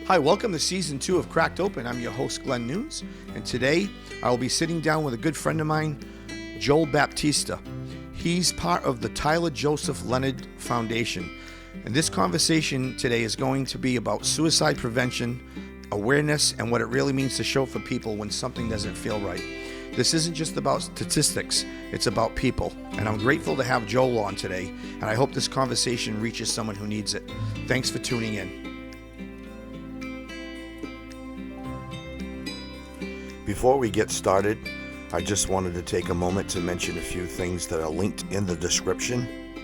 Hi, welcome to Season 2 of Cracked Open. I'm your host, Glen Nunes, and today I will be sitting down with a good friend of mine, Joel Baptista. He's part of the Tyler Joseph Leonard Foundation, and this conversation today is going to be about suicide prevention, awareness, and what it really means to show for people when something doesn't feel right. This isn't just about statistics, it's about people, and I'm grateful to have Joel on today, and I hope this conversation reaches someone who needs it. Thanks for tuning in. Before we get started, I just wanted to take a moment to mention a few things that are linked in the description.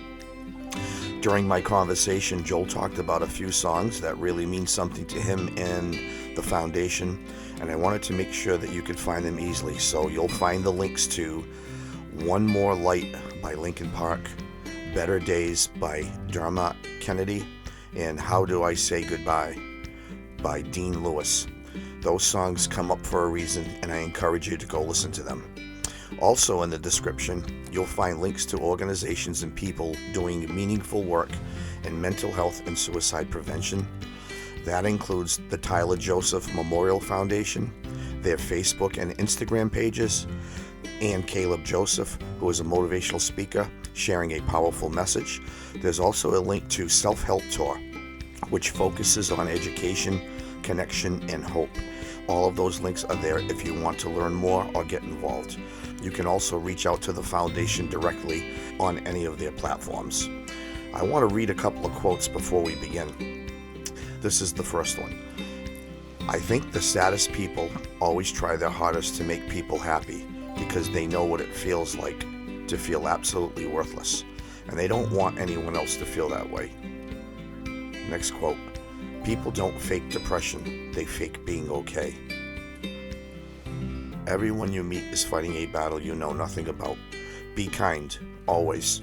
During my conversation, Joel talked about a few songs that really mean something to him and the foundation, and I wanted to make sure that you could find them easily. So you'll find the links to One More Light by Linkin Park, Better Days by Dermot Kennedy, and How Do I Say Goodbye by Dean Lewis. Those songs come up for a reason, and I encourage you to go listen to them. Also in the description, you'll find links to organizations and people doing meaningful work in mental health and suicide prevention. That includes the Tyler Joseph Memorial Foundation, their Facebook and Instagram pages, and Caleb Joseph, who is a motivational speaker sharing a powerful message. There's also a link to Self-Help Tour, which focuses on education, connection, and hope. All of those links are there if you want to learn more or get involved. You can also reach out to the foundation directly on any of their platforms. I want to read a couple of quotes before we begin. This is the first one. I think the saddest people always try their hardest to make people happy because they know what it feels like to feel absolutely worthless, and they don't want anyone else to feel that way. Next quote. People don't fake depression, they fake being okay. Everyone you meet is fighting a battle you know nothing about. Be kind, always.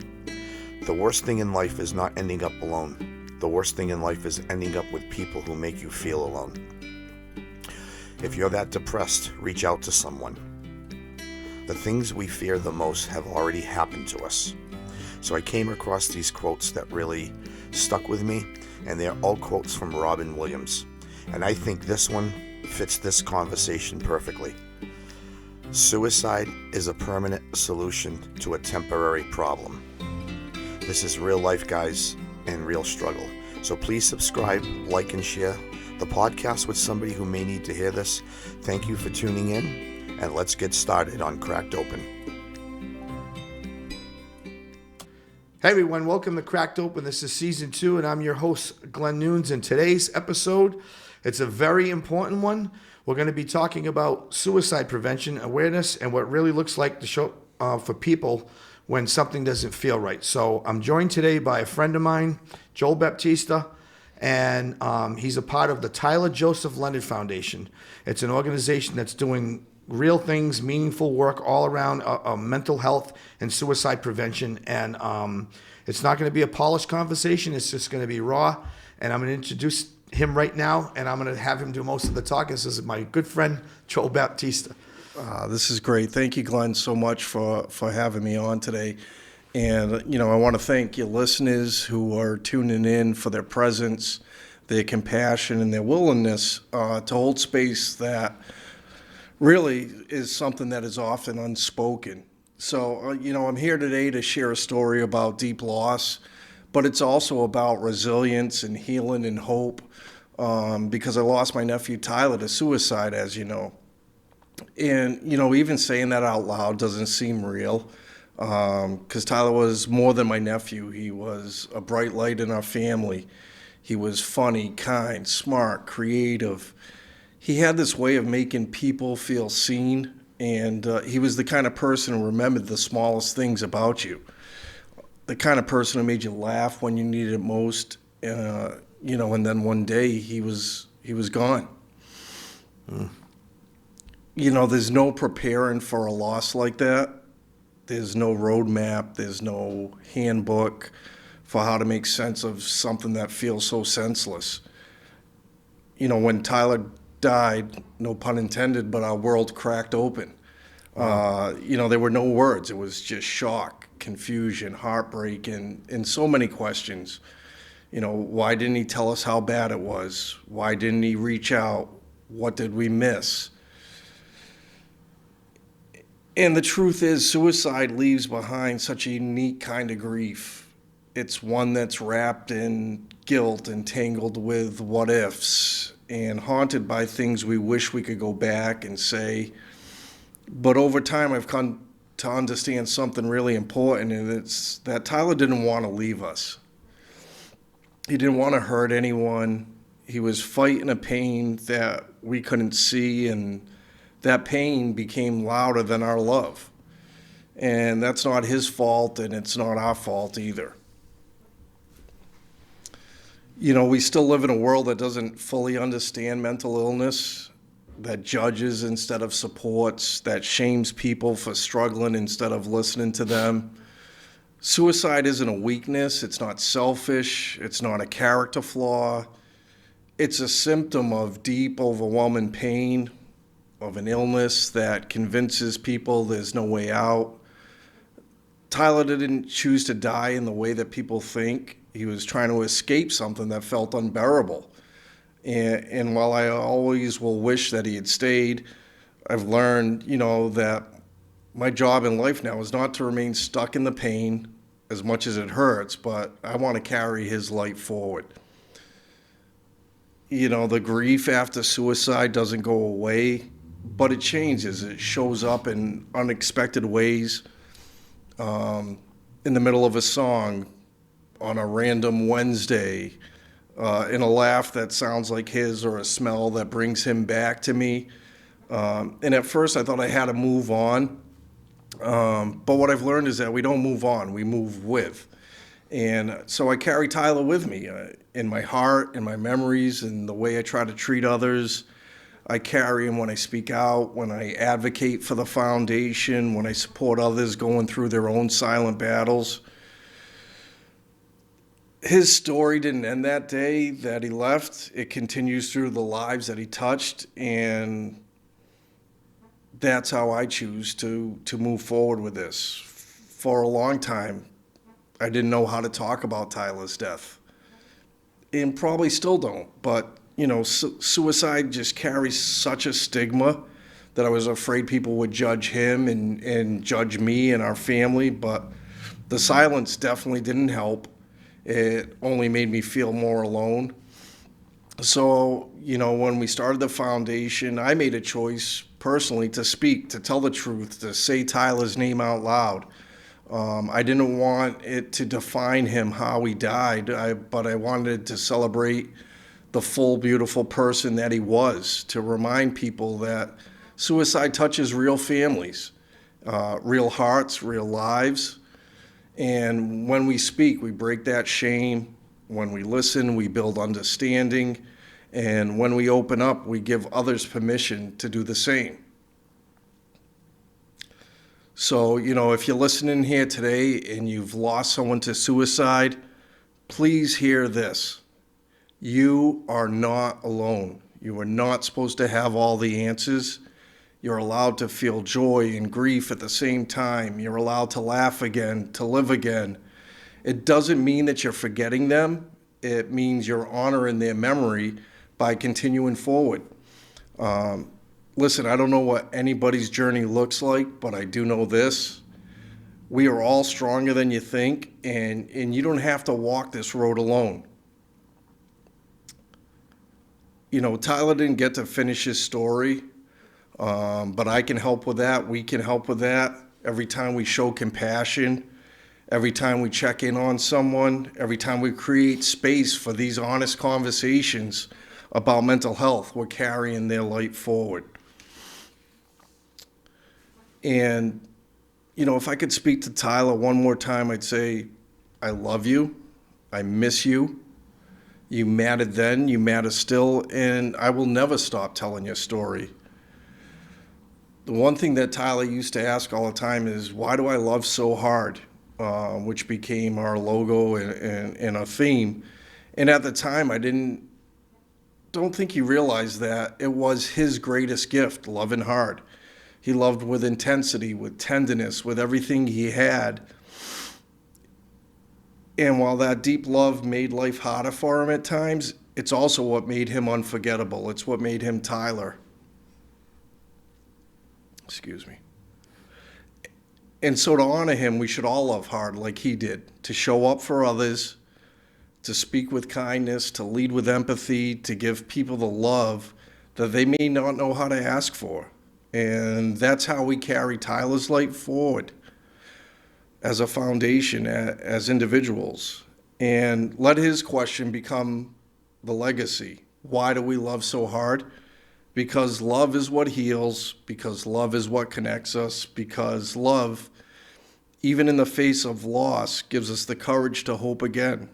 The worst thing in life is not ending up alone. The worst thing in life is ending up with people who make you feel alone. If you're that depressed, reach out to someone. The things we fear the most have already happened to us. So I came across these quotes that really stuck with me, and they're all quotes from Robin Williams. And I think this one fits this conversation perfectly. Suicide is a permanent solution to a temporary problem. This is real life, guys, and real struggle. So please subscribe, like, and share the podcast with somebody who may need to hear this. Thank you for tuning in, and let's get started on Cracked Open. Hey everyone, welcome to Cracked Open. This is Season 2, and I'm your host, Glen Nunes. In today's episode, it's a very important one. We're going to be talking about suicide prevention, awareness, and what it really looks like to show for people when something doesn't feel right. So I'm joined today by a friend of mine, Joel Baptista, and he's a part of the Tyler Joseph Leonard Foundation. It's an organization that's doing real things, meaningful work all around mental health and suicide prevention. And it's not going to be a polished conversation. It's just going to be raw. And I'm going to introduce him right now, and I'm going to have him do most of the talking. This is my good friend, Joel Baptista. This is great. Thank you, Glenn, so much for having me on today. And, I want to thank your listeners who are tuning in for their presence, their compassion, and their willingness to hold space that really is something that is often unspoken. So, I'm here today to share a story about deep loss, but it's also about resilience and healing and hope, because I lost my nephew Tyler to suicide, as you know. And, even saying that out loud doesn't seem real, because Tyler was more than my nephew. He was a bright light in our family. He was funny, kind, smart, creative. He had this way of making people feel seen, and he was the kind of person who remembered the smallest things about you. The kind of person who made you laugh when you needed it most, and then one day he was gone. There's no preparing for a loss like that. There's no roadmap. There's no handbook for how to make sense of something that feels so senseless. When Tyler died, no pun intended, but our world cracked open. There were no words. It was just shock, confusion, heartbreak, and so many questions. Why didn't he tell us how bad it was? Why didn't he reach out? What did we miss? And the truth is, suicide leaves behind such a unique kind of grief. It's one that's wrapped in guilt and tangled with what ifs and haunted by things we wish we could go back and say. But over time, I've come to understand something really important, and it's that Tyler didn't want to leave us. He didn't want to hurt anyone. He was fighting a pain that we couldn't see, and that pain became louder than our love. And that's not his fault, and it's not our fault either. We still live in a world that doesn't fully understand mental illness, that judges instead of supports, that shames people for struggling instead of listening to them. Suicide isn't a weakness. It's not selfish. It's not a character flaw. It's a symptom of deep, overwhelming pain, of an illness that convinces people there's no way out. Tyler didn't choose to die in the way that people think. He was trying to escape something that felt unbearable. And while I always will wish that he had stayed, I've learned, that my job in life now is not to remain stuck in the pain as much as it hurts, but I want to carry his light forward. The grief after suicide doesn't go away, but it changes. It shows up in unexpected ways, in the middle of a song, on a random Wednesday, in a laugh that sounds like his, or a smell that brings him back to me. And at first I thought I had to move on. But what I've learned is that we don't move on, we move with. And so I carry Tyler with me in my heart, in my memories, and the way I try to treat others. I carry him when I speak out, when I advocate for the foundation, when I support others going through their own silent battles. His story didn't end that day that he left. It continues through the lives that he touched, and that's how I choose to move forward with this. For a long time, I didn't know how to talk about Tyler's death, and probably still don't. But, suicide just carries such a stigma that I was afraid people would judge him and judge me and our family. But the silence definitely didn't help. It only made me feel more alone. So, when we started the foundation, I made a choice personally to speak, to tell the truth, to say Tyler's name out loud. I didn't want it to define him how he died, but I wanted to celebrate the full, beautiful person that he was, to remind people that suicide touches real families, real hearts, real lives. And when we speak, we break that shame. When we listen, we build understanding. And when we open up, we give others permission to do the same. So, if you're listening here today and you've lost someone to suicide, please hear this. You are not alone. You are not supposed to have all the answers. You're allowed to feel joy and grief at the same time. You're allowed to laugh again, to live again. It doesn't mean that you're forgetting them. It means you're honoring their memory by continuing forward. Listen, I don't know what anybody's journey looks like, but I do know this. We are all stronger than you think, and you don't have to walk this road alone. Tyler didn't get to finish his story, but I can help with that. We can help with that. Every time we show compassion, every time we check in on someone, every time we create space for these honest conversations about mental health, we're carrying their light forward. And, if I could speak to Tyler one more time, I'd say, I love you. I miss you. You mattered then, you matter still, and I will never stop telling your story. The one thing that Tyler used to ask all the time is, why do I love so hard? Which became our logo and a theme. And at the time, I don't think he realized that it was his greatest gift, loving hard. He loved with intensity, with tenderness, with everything he had. And while that deep love made life harder for him at times, it's also what made him unforgettable. It's what made him Tyler. Excuse me. And so to honor him, we should all love hard like he did, to show up for others, to speak with kindness, to lead with empathy, to give people the love that they may not know how to ask for. And that's how we carry Tyler's light forward as a foundation, as individuals. And let his question become the legacy. Why do we love so hard? Because love is what heals, because love is what connects us, because love, even in the face of loss, gives us the courage to hope again.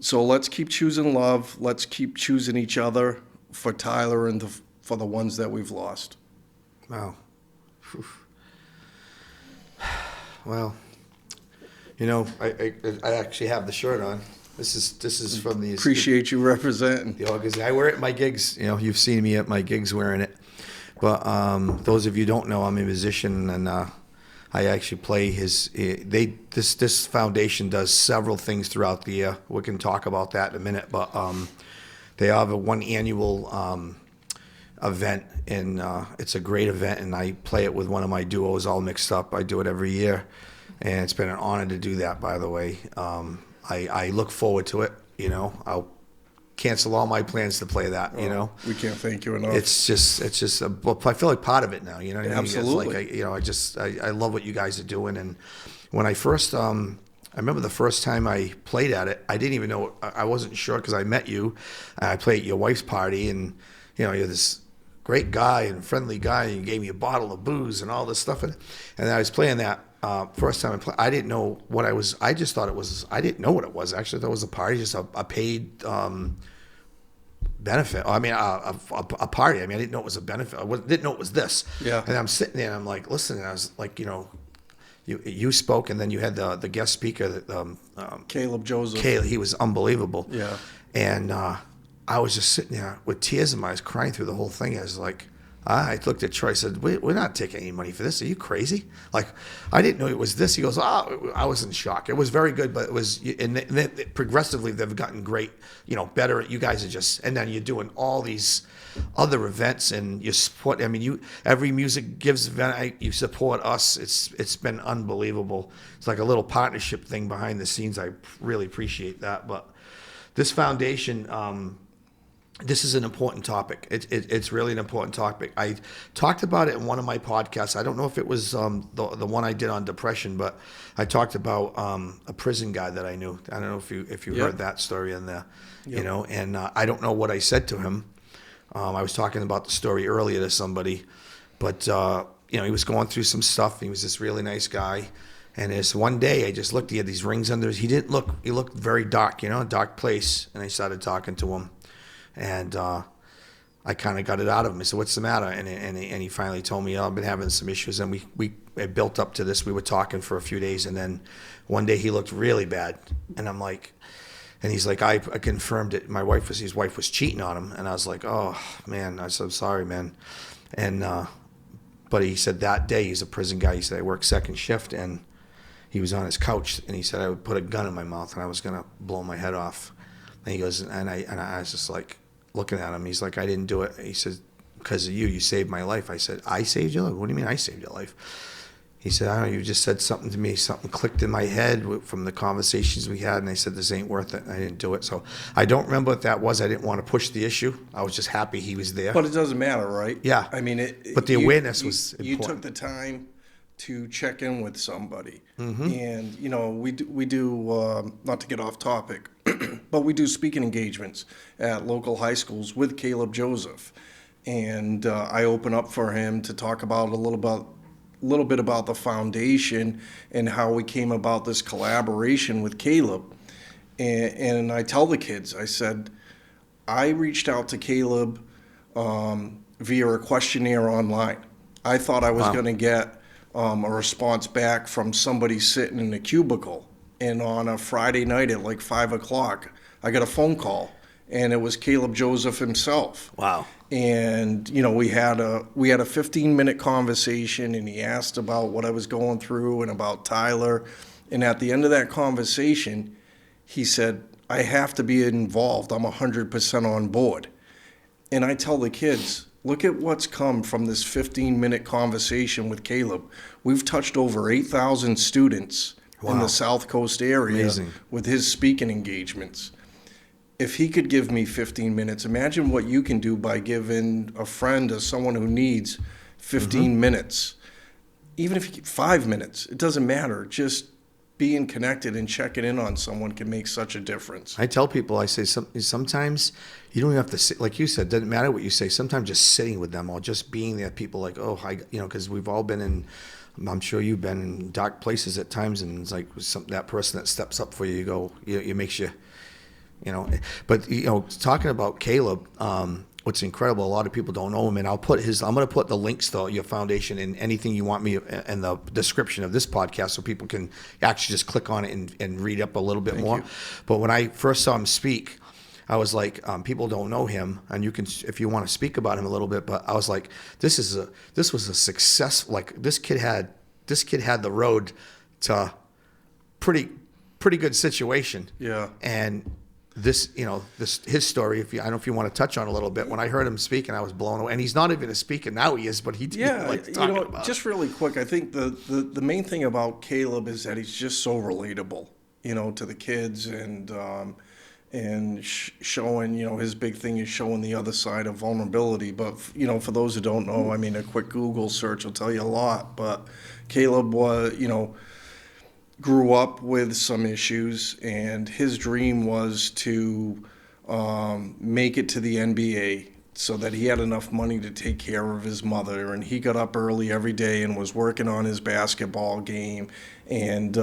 So let's keep choosing love. Let's keep choosing each other for Tyler and for the ones that we've lost. Wow. Well, I actually have the shirt on. This is from the... Appreciate you representing. The organization. I wear it at my gigs. You've seen me at my gigs wearing it. But those of you who don't know, I'm a musician, and I actually play this foundation does several things throughout the year. We can talk about that in a minute. But they have a one annual event, and it's a great event, and I play it with one of my duos all mixed up. I do it every year, and it's been an honor to do that, by the way. I look forward to it. I'll cancel all my plans to play that. We can't thank you enough. It's just I feel like part of it now. You know what I mean? Absolutely. It's like I love what you guys are doing. And when I first I remember the first time I played at it, I didn't even know. I wasn't sure because I met you. I played at your wife's party, and you're this great guy and friendly guy. And you gave me a bottle of booze and all this stuff, and I was playing that. First time I played, I didn't know what I was. I just thought it was. I didn't know what it was. Actually, I thought it was a party, just a paid benefit. I mean, a party. I mean, I didn't know it was a benefit. I didn't know it was this. Yeah. And I'm sitting there, and I'm like, listening. I was like, you spoke, and then you had the guest speaker, Caleb Joseph. Caleb. He was unbelievable. Yeah. And I was just sitting there with tears in my eyes, crying through the whole thing. I was like. I looked at Troy. I said, we're not taking any money for this. Are you crazy? Like, I didn't know it was this. He goes, I was in shock. It was very good, but it was, and then progressively they've gotten great, better. You guys are just, and then you're doing all these other events, and you support, every music gives event, you support us. It's been unbelievable. It's like a little partnership thing behind the scenes. I really appreciate that. But this foundation, this is an important topic. It's really an important topic. I talked about it in one of my podcasts. I don't know if it was the one I did on depression, but I talked about a prison guy that I knew. I don't know if you heard that story in there, and I don't know what I said to him. I was talking about the story earlier to somebody, but he was going through some stuff. He was this really nice guy. And this one day I just looked, he had these rings under his, he looked very dark, a dark place. And I started talking to him. And I kind of got it out of him. I said, what's the matter? And he finally told me, I've been having some issues. And it built up to this. We were talking for a few days. And then one day he looked really bad. And I'm like, and he's like, I confirmed it. His wife was cheating on him. And I was like, oh, man. I said, I'm sorry, man. And but he said that day, he's a prison guy. He said, I work second shift. And he was on his couch. And he said, I would put a gun in my mouth and I was going to blow my head off. And he goes, and I was just like, looking at him, he's like, I didn't do it. He said, because of you saved my life. I said, I saved your life? What do you mean I saved your life? He said, I don't know, you just said something to me. Something clicked in my head from the conversations we had, and I said, this ain't worth it. And I didn't do it. So I don't remember what that was. I didn't want to push the issue. I was just happy he was there. But it doesn't matter, right? Yeah. I mean, but the awareness was important. You took the time to check in with somebody. Mm-hmm. And, we do not to get off topic, but we do speaking engagements at local high schools with Caleb Joseph. And I open up for him to talk about a little bit about the foundation and how we came about this collaboration with Caleb. And I tell the kids, I said, I reached out to Caleb via a questionnaire online. I thought I was going to get a response back from somebody sitting in a cubicle. And on a Friday night at like 5 o'clock, I got a phone call, and it was Caleb Joseph himself. Wow. And, we had a 15-minute conversation, and he asked about what I was going through and about Tyler. And at the end of that conversation, he said, I have to be involved. I'm 100% on board. And I tell the kids, look at what's come from this 15-minute conversation with Caleb. We've touched over 8,000 students in the South Coast area with his speaking engagements. If he could give me 15 minutes, imagine what you can do by giving a friend or someone who needs 15 minutes. Even if you get 5 minutes, it doesn't matter. Just being connected and checking in on someone can make such a difference. I tell people, I say sometimes you don't even have to sit, like you said, doesn't matter what you say. Sometimes just sitting with them or just being there, people like, oh, hi, because we've all been in, I'm sure you've been in dark places at times, and it's like that person that steps up for you, you go, it makes you, But talking about Caleb, what's incredible, a lot of people don't know him, and I'm going to put the links to your foundation in anything you want me in the description of this podcast, so people can actually just click on it and read up a little bit more. But when I first saw him speak, I was like, people don't know him, and you can, if you want to speak about him a little bit. But I was like, this was a success. Like this kid had the road to pretty good situation. Yeah. And his story, I don't know if you want to touch on a little bit. When I heard him speak, and I was blown away. And he's not even a speaker now; he is, but he like talking about. Just really quick, I think the main thing about Caleb is that he's just so relatable, to the kids, and showing, his big thing is showing the other side of vulnerability. But for those who don't know, I mean, a quick Google search will tell you a lot. But Caleb was, grew up with some issues, and his dream was to make it to the NBA so that he had enough money to take care of his mother. And he got up early every day and was working on his basketball game. And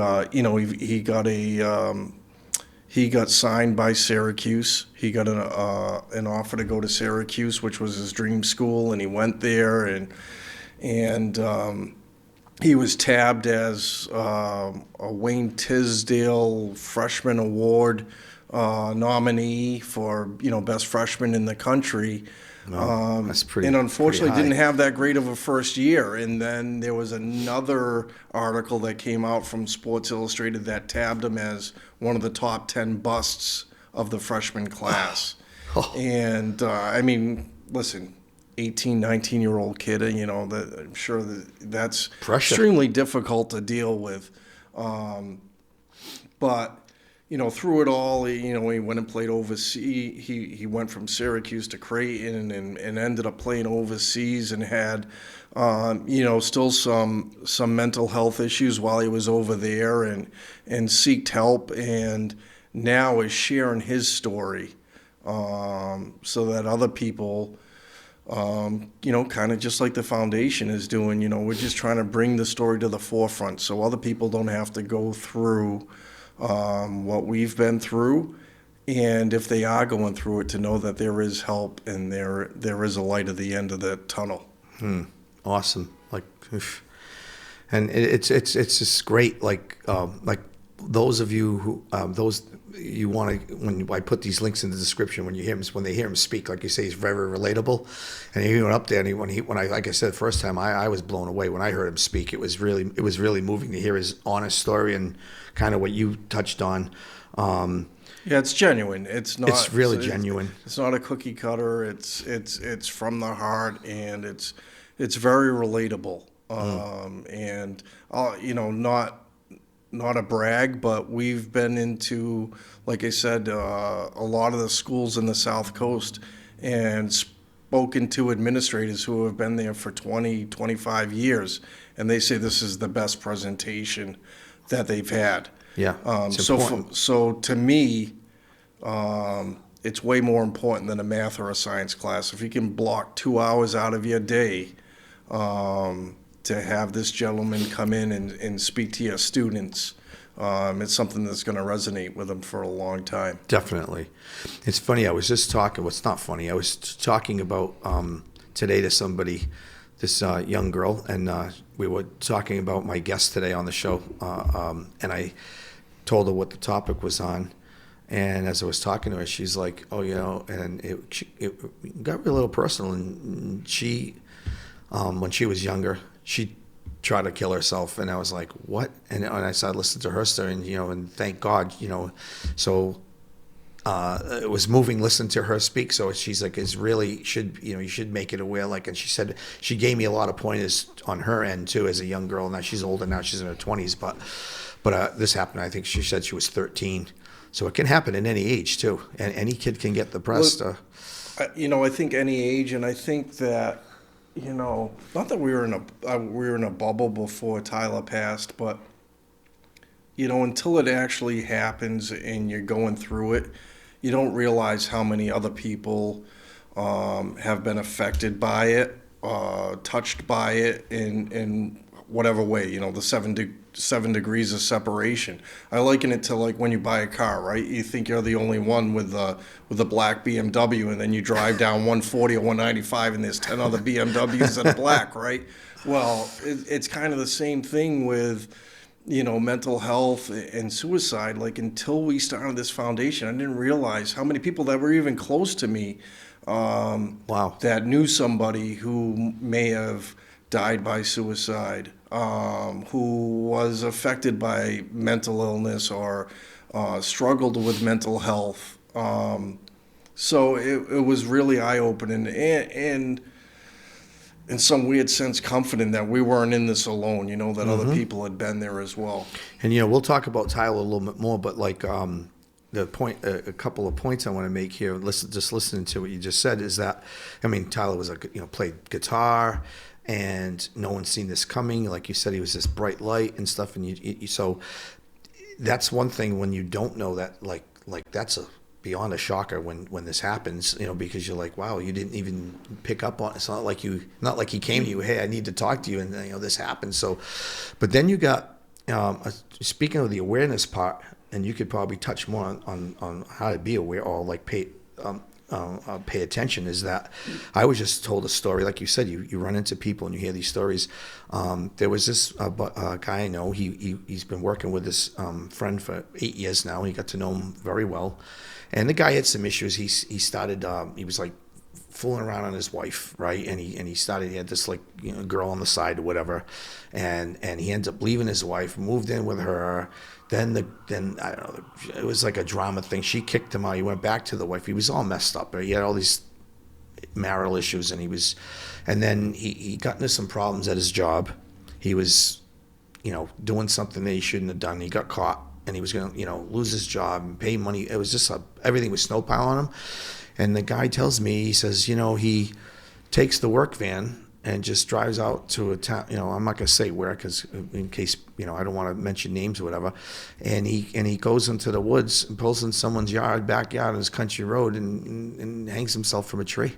he got signed by Syracuse. He got an offer to go to Syracuse, which was his dream school, and he went there, and he was tabbed as a Wayne Tisdale Freshman Award nominee for best freshman in the country. No, that's pretty. And unfortunately, didn't have that great of a first year. And then there was another article that came out from Sports Illustrated that tabbed him as one of the top 10 busts of the freshman class. And I mean, listen. 18, 19-year-old kid, I'm sure that's pressure. Extremely difficult to deal with. But, through it all, he went and played overseas. He went from Syracuse to Creighton and ended up playing overseas and had, still some mental health issues while he was over there and seeked help, and now is sharing his story so that other people, kind of just like the foundation is doing, we're just trying to bring the story to the forefront so other people don't have to go through what we've been through. And if they are going through it, to know that there is help and there is a light at the end of the tunnel. Awesome. And it's just great. Like those of you who, you want to, when I put these links in the description, when they hear him speak, like you say, he's very relatable. And he went up there, and when I like I said, the first time I was blown away when I heard him speak. It was really moving to hear his honest story and kind of what you touched on. Yeah, it's genuine. It's not. It's really genuine. It's not a cookie cutter. It's from the heart, and it's very relatable. And not a brag, but we've been into, like I said, a lot of the schools in the South Coast and spoken to administrators who have been there for 20, 25 years, and they say this is the best presentation that they've had. Yeah. So to me, it's way more important than a math or a science class. If you can block 2 hours out of your day to have this gentleman come in and speak to your students, it's something that's going to resonate with them for a long time. Definitely. It's funny, I was just talking, well, it's not funny, I was talking about today to somebody, this young girl, and we were talking about my guest today on the show, and I told her what the topic was on, and as I was talking to her, she's like, oh, and it got a little personal, and she, when she was younger, she try to kill herself. And I was like, what? And I started listening to her story, and and thank God, so it was moving listening to her speak. So she's like, is really should you should make it aware. Like, and she said she gave me a lot of pointers on her end too, as a young girl. Now she's older, now she's in her 20s, but this happened, I think she said she was 13. So it can happen at any age too, and any kid can get depressed. Well, I think any age, and I think that, not that we were in a bubble before Tyler passed, but until it actually happens and you're going through it, you don't realize how many other people have been affected by it, touched by it in whatever way. The seven degrees of separation. I liken it to like when you buy a car, right? You think you're the only one with the black BMW, and then you drive down 140 or 195, and there's 10 other BMWs that are black, right? Well, it's kind of the same thing with mental health and suicide. Like, until we started this foundation, I didn't realize how many people that were even close to me that knew somebody who may have died by suicide, who was affected by mental illness or struggled with mental health. So it was really eye-opening and in some weird sense comforting that we weren't in this alone, that other people had been there as well. And we'll talk about Tyler a little bit more, but like the point, a couple of points I want to make here, just listening to what you just said, is that, Tyler was played guitar, and no one's seen this coming. Like you said, he was this bright light and stuff, and so that's one thing when you don't know that, like that's beyond a shocker when this happens, because you're like, wow, you didn't even pick up on it. It's not like he came to you, hey, I need to talk to you, and this happened. So, but then you got speaking of the awareness part, and you could probably touch more on how to be aware or like pay attention, is that I was just told a story. Like you said, you run into people and you hear these stories. There was this guy I know, he's been working with this friend for 8 years now. He got to know him very well. And the guy had some issues. He started, he was like fooling around on his wife, right? And he had this like, girl on the side or whatever. And he ends up leaving his wife, moved in with her. Then I don't know, it was like a drama thing. She kicked him out. He went back to the wife. He was all messed up. He had all these marital issues, and then he got into some problems at his job. He was, doing something that he shouldn't have done. He got caught, and he was going to, lose his job and pay money. It was just everything was snowpile on him. And the guy tells me, he says, he takes the work van and just drives out to a town, I'm not going to say where, because in case, I don't want to mention names or whatever. And he goes into the woods and pulls in someone's backyard on his country road and hangs himself from a tree.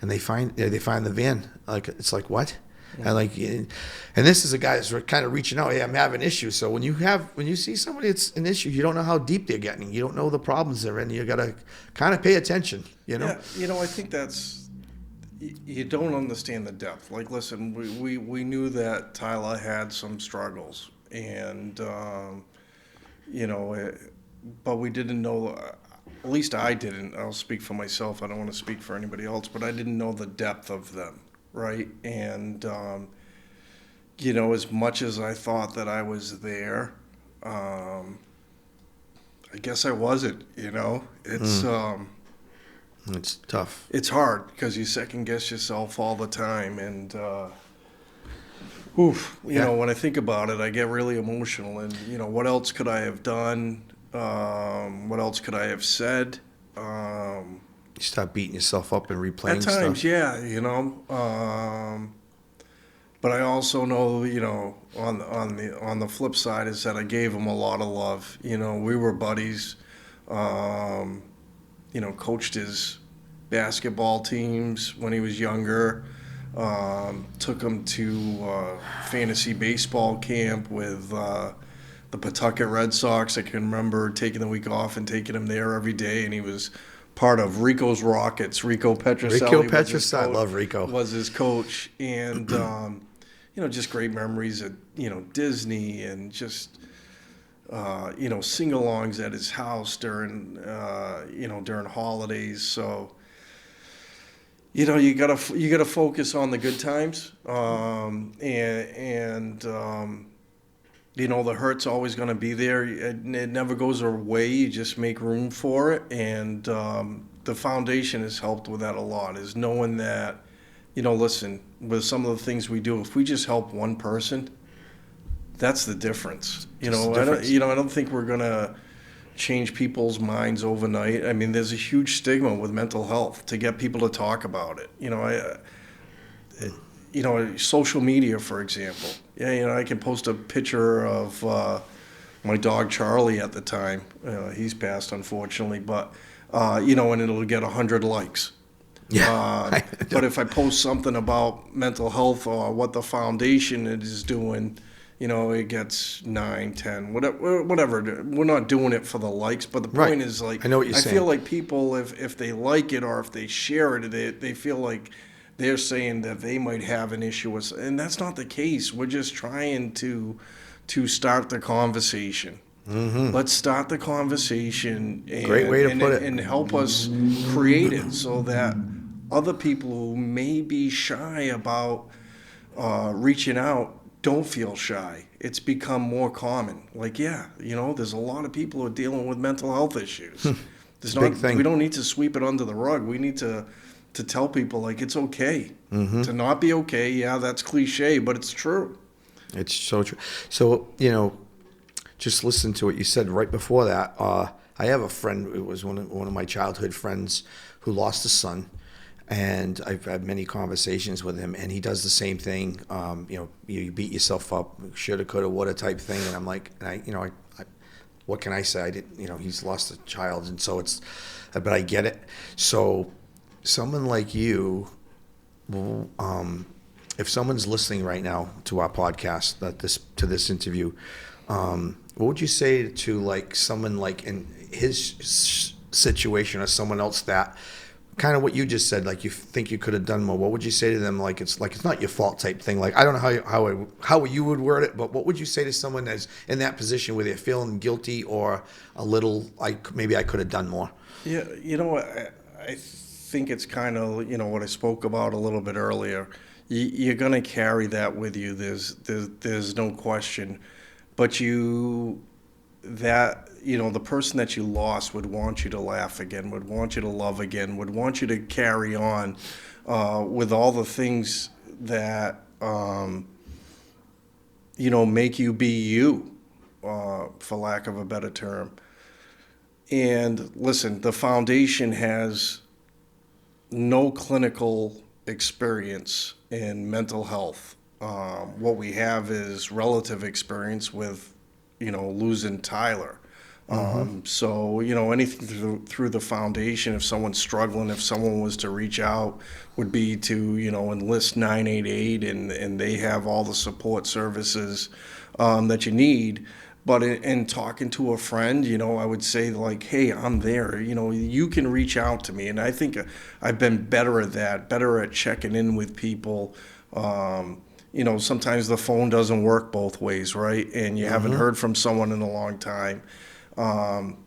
And they find the van. Like, it's like, what? And this is a guy that's kind of reaching out. Hey, I'm having issues. So when you see somebody that's an issue, you don't know how deep they're getting. You don't know the problems they're in. You got to kind of pay attention. Yeah, I think that's. You don't understand the depth. Like, listen, we knew that Tyler had some struggles, and but we didn't know. At least I didn't. I'll speak for myself. I don't want to speak for anybody else, but I didn't know the depth of them, right? And as much as I thought that I was there, I guess I wasn't. It's tough. It's hard because you second guess yourself all the time, and when I think about it, I get really emotional. And what else could I have done? What else could I have said? You start beating yourself up and replaying stuff. At times, yeah, but I also know, on the flip side is that I gave him a lot of love. We were buddies. Coached his basketball teams when he was younger, took him to fantasy baseball camp with the Pawtucket Red Sox. I can remember taking the week off and taking him there every day, and he was part of Rico's Rockets. Rico Petroselli. I love Rico. Was his coach, and just great memories at Disney, and just sing-alongs at his house during holidays. So, you gotta focus on the good times, the hurt's always going to be there. It never goes away. You just make room for it, and the foundation has helped with that a lot. Is knowing that, listen, with some of the things we do, if we just help one person, that's the difference. I don't think we're going to change people's minds overnight. I mean, there's a huge stigma with mental health to get people to talk about it. Social media, for example. I can post a picture of my dog Charlie at the time. He's passed, unfortunately, but and it'll get 100 likes. Yeah. But if I post something about mental health or what the foundation is doing, it gets 9, 10, whatever. We're not doing it for the likes, but the point is, like, I know what you're saying. feel like people, if they like it or if they share it, they feel like they're saying that they might have an issue with, and that's not the case. We're just trying to start the conversation. Mm-hmm. Let's start the conversation. Great way to put it. And help us create it so that other people who may be shy about reaching out don't feel shy. It's become more common. Like, there's a lot of people who are dealing with mental health issues. Big thing. We don't need to sweep it under the rug. We need to tell people, like, it's okay to not be okay. Yeah, that's cliche, but it's true. It's so true. So, just listen to what you said right before that. I have a friend, it was one of my childhood friends who lost a son, and I've had many conversations with him, and he does the same thing. You beat yourself up, shoulda, coulda, woulda type thing, and I'm like, what can I say? I didn't, he's lost a child, and so but I get it. So someone like you, if someone's listening right now to our podcast, to this interview, what would you say to, like, someone like in his situation or someone else that kind of what you just said, like, you think you could have done more? What would you say to them? Like, it's not your fault type thing. Like, I don't know how you would word it, but what would you say to someone that's in that position where they're feeling guilty or a little like maybe I could have done more? Yeah, I think it's kind of what I spoke about a little bit earlier. You're gonna carry that with you. There's no question, but the person that you lost would want you to laugh again, would want you to love again, would want you to carry on with all the things that make you be you, for lack of a better term. And listen, the foundation has no clinical experience in mental health. What we have is relative experience with, losing Tyler. So, anything through the foundation, if someone's struggling, if someone was to reach out, would be to, enlist 988, and they have all the support services that you need. But in talking to a friend, I would say, like, hey, I'm there. You can reach out to me. And I think I've been better at that, better at checking in with people. Sometimes the phone doesn't work both ways, right? And you haven't heard from someone in a long time. I'm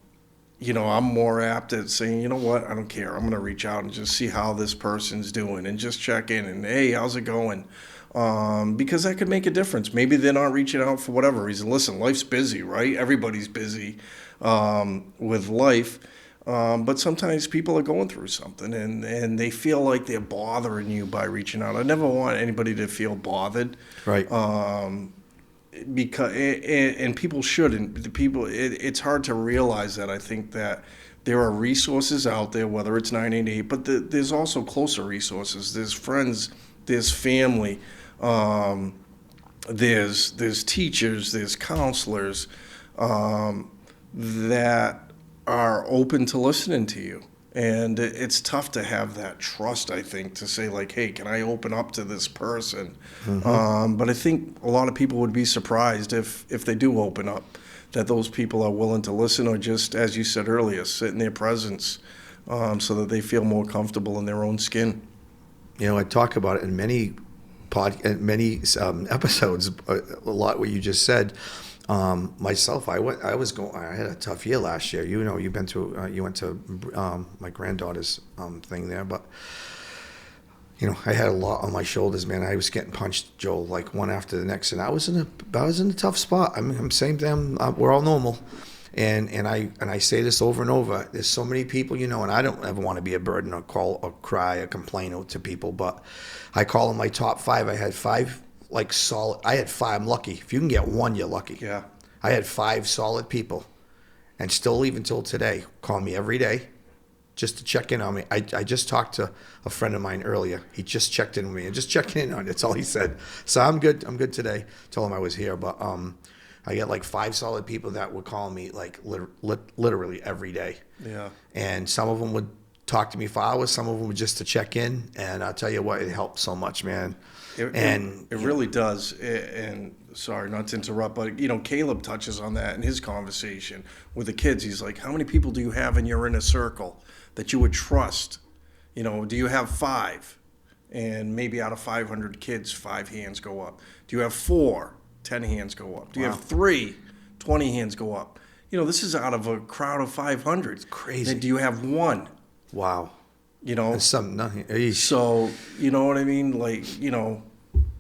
more apt at saying, you know what, I don't care. I'm going to reach out and just see how this person's doing and just check in and, hey, how's it going? Because that could make a difference. Maybe they're not reaching out for whatever reason. Listen, life's busy, right? Everybody's busy with life. But sometimes people are going through something and they feel like they're bothering you by reaching out. I never want anybody to feel bothered. Right. Because and people shouldn't. It's hard to realize that. I think that there are resources out there, whether it's 988, but there's also closer resources. There's friends, there's family, there's teachers, there's counselors that are open to listening to you. And it's tough to have that trust, I think, to say, like, hey, can I open up to this person? But I think a lot of people would be surprised if they do open up, that those people are willing to listen or just, as you said earlier, sit in their presence so that they feel more comfortable in their own skin. I talk about it in many episodes, a lot what you just said. Myself, I had a tough year last year. You went to my granddaughter's thing there, but I had a lot on my shoulders, man. I was getting punched, Joel, like one after the next, and I was in a tough spot. I mean, I'm saying to them, we're all normal, and I say this over and over. There's so many people, and I don't ever want to be a burden or call or cry or complain to people, but I call them my top 5. I had 5 like solid. I had 5. I'm lucky. If you can get 1, you're lucky. Yeah. I had 5 solid people, and still even till today, call me every day, just to check in on me. I just talked to a friend of mine earlier. He just checked in with me and just checking in on me. That's all he said. So I'm good. I'm good today. Told him I was here, but I get like 5 solid people that would call me like literally every day. Yeah. And some of them would talk to me for hours. Some of them were just to check in. And I'll tell you what, it helped so much, man. It really does. And sorry, not to interrupt, but Caleb touches on that in his conversation with the kids. He's like, how many people do you have in your inner circle that you would trust? Do you have 5? And maybe out of 500 kids, 5 hands go up. Do you have 4? 10 hands go up. Do you have 3? 20 hands go up. This is out of a crowd of 500. It's crazy. Then do you have 1? Wow. And nothing. So, you know what I mean? Like,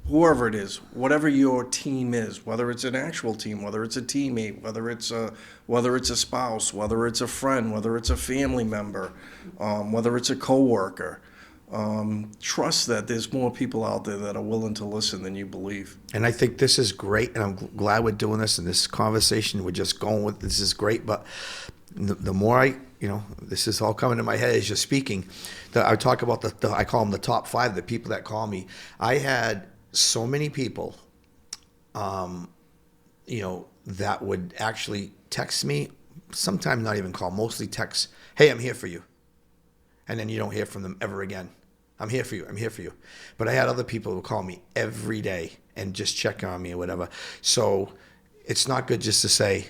whoever it is, whatever your team is, whether it's an actual team, whether it's a teammate, whether it's a spouse, whether it's a friend, whether it's a family member, whether it's a coworker, trust that there's more people out there that are willing to listen than you believe. And I think this is great, and I'm glad we're doing this, and this conversation we're just going with. This is great, but the more this is all coming to my head as you're speaking. I talk about I call them the top 5, the people that call me. I had so many people, that would actually text me, sometimes not even call, mostly text, hey, I'm here for you. And then you don't hear from them ever again. I'm here for you. I'm here for you. But I had other people who call me every day and just check on me or whatever. So it's not good just to say,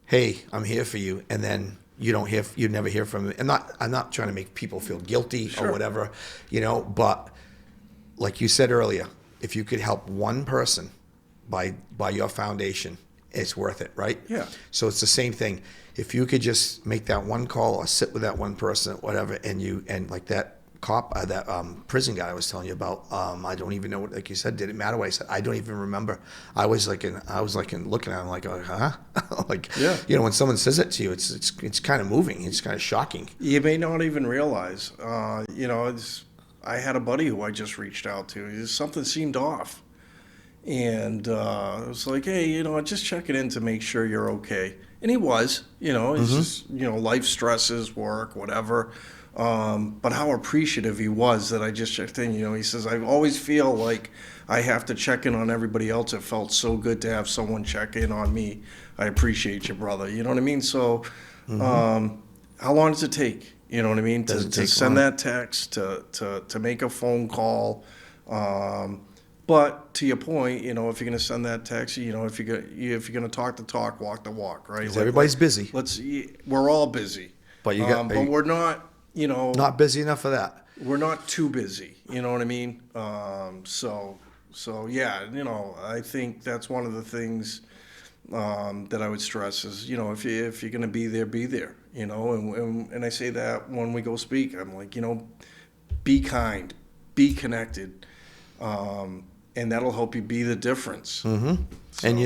hey, I'm here for you, and then you never hear from me. I'm not trying to make people feel guilty or whatever, but like you said earlier, if you could help one person by your foundation, it's worth it, right? Yeah. So it's the same thing. If you could just make that one call or sit with that one person, whatever, and like that cop, that prison guy I was telling you about, I don't even know what, like you said, did it matter what I said? I don't even remember. I was looking at him like, huh? Like, yeah. When someone says it to you, it's kind of moving. It's kind of shocking. You may not even realize, I had a buddy who I just reached out to. Something seemed off. And I was like, hey, just checking in to make sure you're okay. And he was, it's just, life stresses, work, whatever. But how appreciative he was that I just checked in. He says, I always feel like I have to check in on everybody else. It felt so good to have someone check in on me. I appreciate you, brother. You know what I mean? So how long does it take? You know what I mean? To send that text, to make a phone call. But to your point, if you're going to send that text, if you're going to talk the talk, walk the walk, right? Because everybody's busy. We're all busy. But but we're not, not busy enough for that. We're not too busy. You know what I mean? So yeah, I think that's one of the things that I would stress is, if you're going to be there, and I say that when we go speak, I'm like, be kind, be connected, and that'll help you be the difference. Mm-hmm. So. And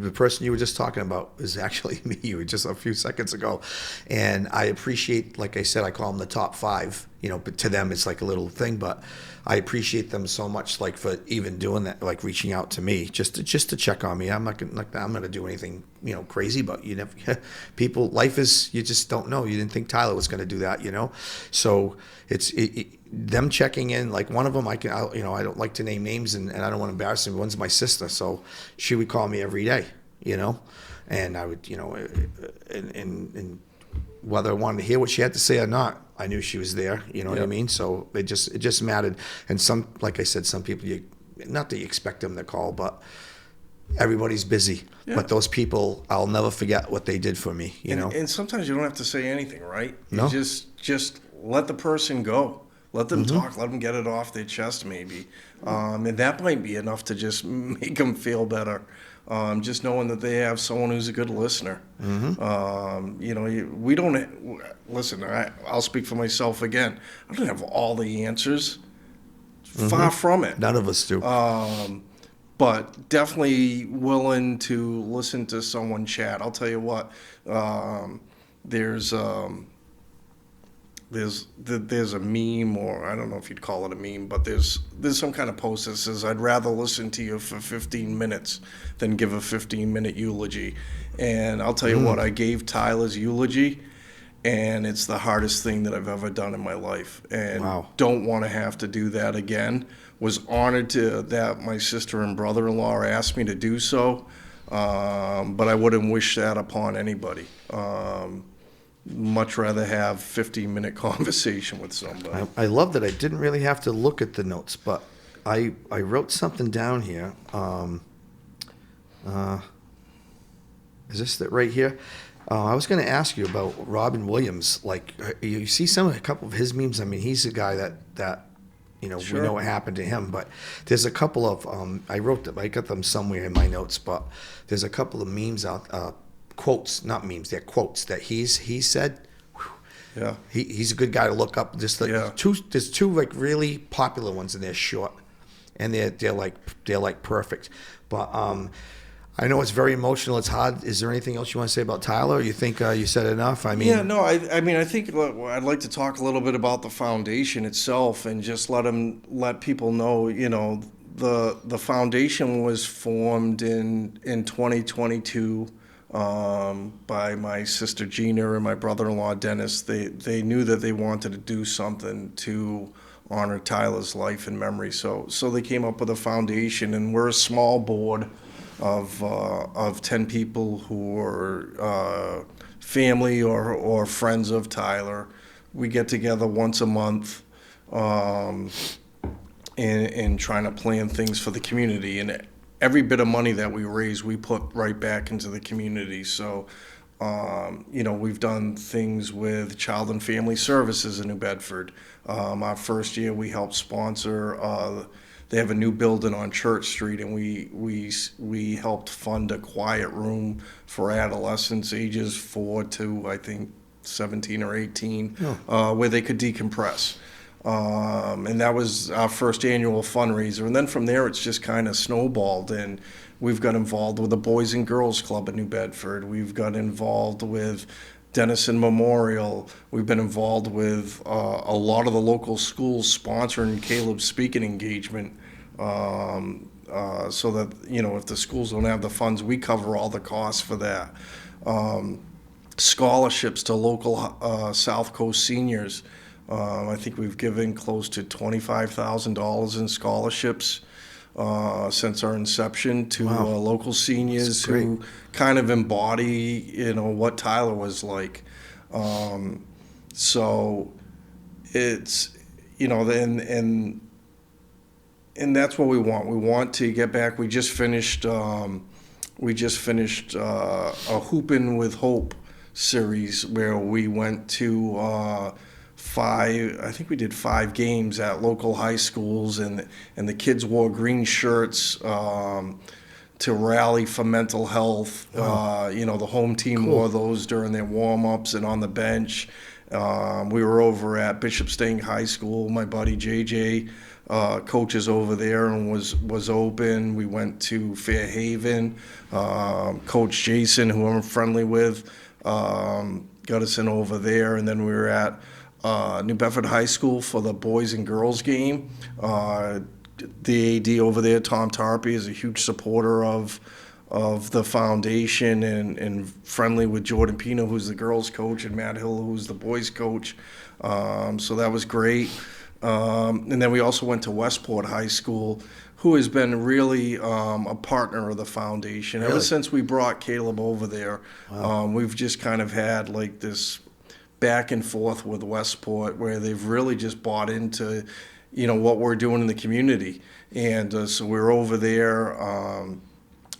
the person you were just talking about is actually me, just a few seconds ago. And I appreciate, like I said, I call them the top 5, but to them it's like a little thing, but I appreciate them so much, like, for even doing that, like reaching out to me just to check on me. I'm not gonna do anything, crazy, but people, life is, you just don't know. You didn't think Tyler was gonna do that, So it's them checking in. Like one of them, I don't like to name names, and I don't want to embarrass them. One's my sister, so she would call me every day, and I would, and whether I wanted to hear what she had to say or not, I knew she was there. You know what I mean? So it just mattered. And some, like I said, some people, not that you expect them to call, but everybody's busy. Yeah. But those people, I'll never forget what they did for me. And sometimes you don't have to say anything, right? No. You just let the person go. Let them talk. Let them get it off their chest, maybe. And that might be enough to just make them feel better. Just knowing that they have someone who's a good listener. We don't listen. I'll speak for myself again. I don't have all the answers, Far from it. None of us do. But definitely willing to listen to someone chat. I'll tell you what, there's a meme, or I don't know if you'd call it a meme, but there's some kind of post that says, I'd rather listen to you for 15 minutes than give a 15-minute eulogy. And I'll tell you what, I gave Tyler's eulogy, and it's the hardest thing that I've ever done in my life. And don't want to have to do that again. Was honored that my sister and brother-in-law asked me to do so, but I wouldn't wish that upon anybody. Much rather have 15-minute conversation with somebody. I love that I didn't really have to look at the notes, but I wrote something down here. Is this it right here? I was going to ask you about Robin Williams. Like, you see a couple of his memes. I mean, he's a guy that we know what happened to him, but there's a couple of I got them somewhere in my notes, but there's a couple of memes out, quotes, not memes, they're quotes that he said. Yeah, he's a good guy to look up. Just there's two like really popular ones, and they're short, and they're like perfect. But I know it's very emotional. It's hard. Is there anything else you want to say about Tyler? Or you think you said enough? I mean, I think I'd like to talk a little bit about the foundation itself, and just let people know. The foundation was formed in 2022 by my sister Gina and my brother-in-law Dennis. They knew that they wanted to do something to honor Tyler's life and memory. So they came up with a foundation, and we're a small board of 10 people who are family or friends of Tyler. We get together once a month and trying to plan things for the community. And every bit of money that we raise, we put right back into the community. So, we've done things with Child and Family Services in New Bedford. Our first year, we helped sponsor they have a new building on Church Street, and we helped fund a quiet room for adolescents ages 4 to, I think, 17 or 18, where they could decompress. And that was our first annual fundraiser. And then from there, it's just kind of snowballed, and we've got involved with the Boys and Girls Club in New Bedford. We've got involved with Denison Memorial. We've been involved with a lot of the local schools sponsoring Caleb's speaking engagement, so that, if the schools don't have the funds, we cover all the costs for that. Scholarships to local South Coast seniors. I think we've given close to $25,000 in scholarships since our inception to local seniors who kind of embody, what Tyler was like. So it's, and that's what we want. We want to get back. We just finished a Hoopin' with Hope series where we went to we did 5 games at local high schools, and the kids wore green shirts to rally for mental health. The home team wore those during their warm-ups and on the bench. We were over at Bishop Stang High School. My buddy JJ coaches over there and was open. We went to Fairhaven. Coach Jason, who I'm friendly with, got us in over there, and then we were at New Bedford High School for the boys and girls game. The AD over there, Tom Tarpey, is a huge supporter of the foundation and friendly with Jordan Pino, who's the girls coach, and Matt Hill, who's the boys coach. So that was great. And then we also went to Westport High School, who has been really a partner of the foundation. Really? Ever since we brought Caleb over there, we've just kind of had like this back and forth with Westport, where they've really just bought into, what we're doing in the community. And so we're over there.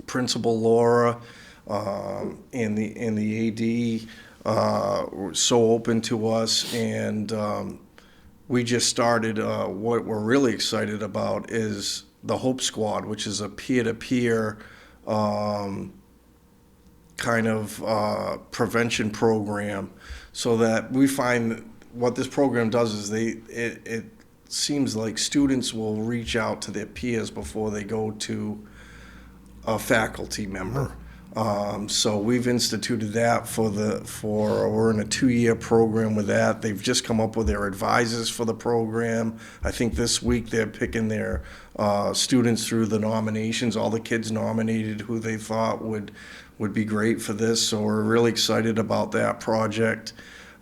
Principal Laura and the AD were so open to us, and we just started. What we're really excited about is the Hope Squad, which is a peer-to-peer kind of prevention program. So that we find what this program does is it seems like students will reach out to their peers before they go to a faculty member. So we've instituted that we're in a 2-year program with that. They've just come up with their advisors for the program. I think this week they're picking their students through the nominations. All the kids nominated who they thought would be great for this. So we're really excited about that project.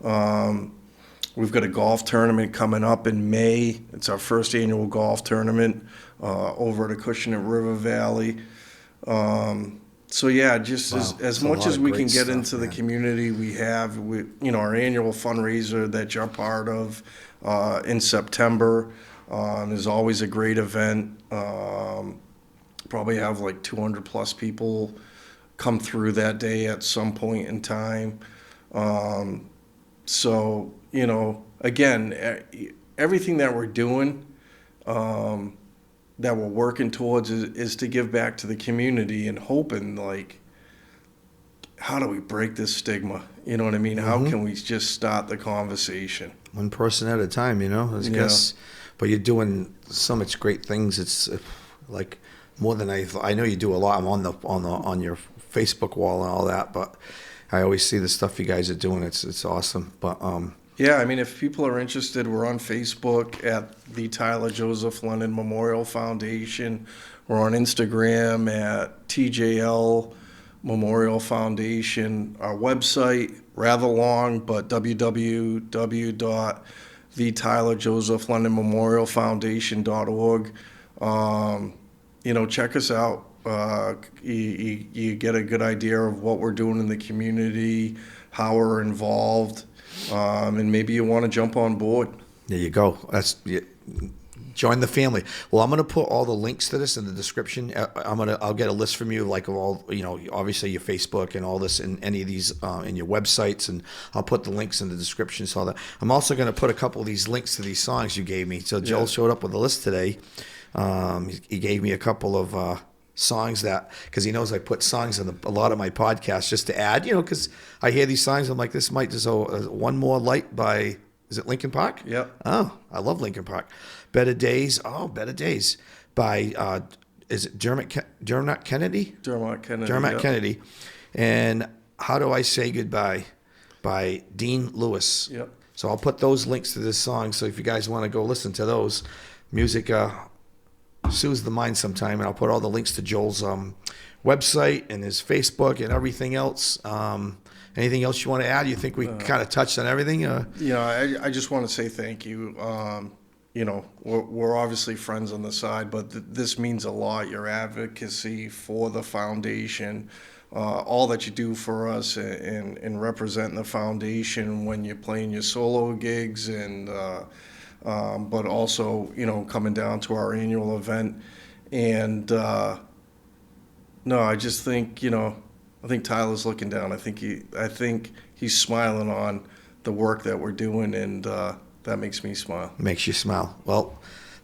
We've got a golf tournament coming up in May. It's our first annual golf tournament over at Acushnet River Valley. So yeah, just as much as we can get into the community, we have our annual fundraiser that you're part of in September. Is always a great event. Probably have like 200 plus people come through that day at some point in time. So again, everything that we're doing, that we're working towards is to give back to the community and hoping, like, how do we break this stigma? You know what I mean? How can we just start the conversation? One person at a time, I guess. But you're doing so much great things. It's like more than I know you do a lot. I'm on your Facebook wall and all that, but I always see the stuff you guys are doing. It's awesome. But yeah, I mean, if people are interested, we're on Facebook at the Tyler Joseph Leonard Memorial Foundation. We're on Instagram at TJL Memorial Foundation. Our website, rather long, but www.thetylerjosephleonardmemorialfoundation.org. Check us out. You get a good idea of what we're doing in the community, how we're involved. And maybe you want to jump on board. There you go. Join the family. Well, I'm going to put all the links to this in the description. I'll get a list from you, like of all, obviously your Facebook and all this, and any of these in your websites, and I'll put the links in the description. So that I'm also going to put a couple of these links to these songs you gave me. So Joel showed up with a list today. He gave me a couple of songs because he knows I put songs in a lot of my podcasts just to add, because I hear these songs. I'm like, this might just One More Light by, is it Linkin Park? Yep. Oh, I love Linkin Park. Better Days. Oh, Better Days by, is it Dermot Kennedy? Dermot Kennedy. And How Do I Say Goodbye by Dean Lewis. Yep. So I'll put those links to this song. So if you guys want to go listen to those, music soothes the mind sometime, and I'll put all the links to Joel's website and his Facebook and everything else. Anything else you want to add? You think we kind of touched on everything? I just want to say thank you. We're obviously friends on the side, but this means a lot. Your advocacy for the foundation, all that you do for us and representing the foundation when you're playing your solo gigs and but also, coming down to our annual event. And I just think, I think Tyler's looking down. I think he's smiling on the work that we're doing, and that makes me smile. Makes you smile. Well,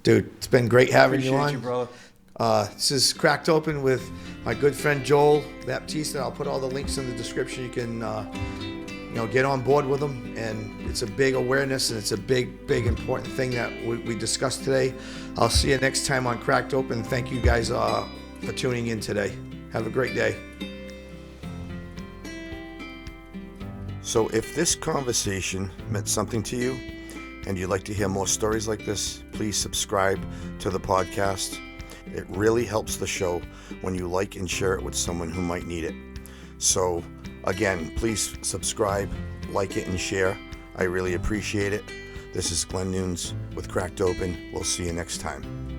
dude, it's been great having you on. Appreciate you, brother. This is Cracked Open with my good friend Joel Baptista. I'll put all the links in the description. You can get on board with them, and it's a big awareness, and it's a big important thing that we discussed today. I'll see you next time on Cracked Open. Thank you guys for tuning in today. Have a great day. So if this conversation meant something to you and you'd like to hear more stories like this, please subscribe to the podcast. It really helps the show when you like and share it with someone who might need it. So again, please subscribe, like it, and share. I really appreciate it. This is Glen Nunes with Cracked Open. We'll see you next time.